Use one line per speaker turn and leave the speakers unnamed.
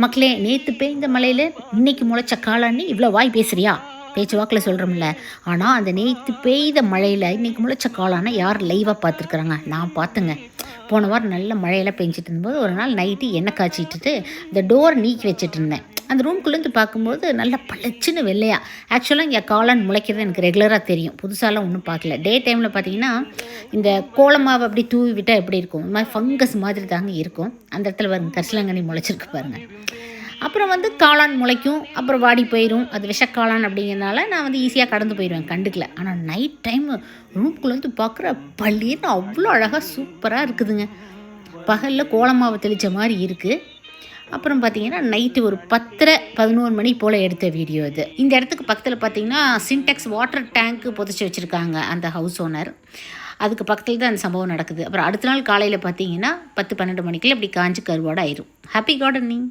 மக்களே, நேற்று பெய்ந்த மழையில் இன்னைக்கு முளைச்ச காளான்னு இவ்வளோ வாய் பேசுறியா? பேச்சு வாக்கில் சொல்கிறோம்ல. ஆனால் அந்த நேற்று பெய்த மழையில் இன்னைக்கு முளைச்ச காளானை யார் லைவாக பார்த்துருக்குறாங்க? நான் பார்த்துங்க. போன வாரம் நல்ல மழையெல்லாம் பெஞ்சிட்டு இருந்தபோது ஒரு நாள் நைட்டு எண்ணெய் காய்ச்சிட்டு இந்த டோர் நீக்கி வச்சுட்டு இருந்தேன். அந்த ரூம்குள்ளேருந்து பார்க்கும்போது நல்லா பளிச்சுன்னு வெள்ளையா. ஆக்சுவலாக இங்கே காளான் முளைக்கிறது எனக்கு ரெகுலராக தெரியும், புதுசாலாம் ஒன்றும் பார்க்கல. டே டைமில் பார்த்தீங்கன்னா இந்த கோலமாவை அப்படி தூவி விட்டால் எப்படி இருக்கும், இந்த மாதிரி ஃபங்கஸ் மாதிரி தாங்க இருக்கும். அந்த இடத்துல பாருங்க கரிசலாங்கண்ணி முளைச்சிருக்கு பாருங்கள். அப்புறம் காளான் முளைக்கும், அப்புறம் வாடி போயிடும். அது விஷக்காளான் அப்படிங்கிறதுனால நான் ஈஸியாக கடந்து போயிடுவேன், கண்டுக்கல. ஆனால் நைட் டைம் ரூம்குள்ளே பார்க்குற பள்ளின்னு அவ்வளோ அழகாக சூப்பராக இருக்குதுங்க. பகலில் கோலமாவை தெளித்த மாதிரி இருக்குது. அப்புறம் பார்த்திங்கன்னா நைட்டு ஒரு 10:30-11 மணி போல் எடுத்த வீடியோ இது. இந்த இடத்துக்கு பக்கத்தில் பார்த்திங்கன்னா சின்டெக்ஸ் வாட்டர் டேங்க்கு புதைச்சி வச்சுருக்காங்க அந்த ஹவுஸ் ஓனர். அதுக்கு பக்கத்தில் தான் அந்த சம்பவம் நடக்குது. அப்புறம் அடுத்த நாள் காலையில் பார்த்திங்கன்னா 10-12 மணிக்குள்ள இப்படி காஞ்சி கருவாடு ஆயிரும். Happy gardening.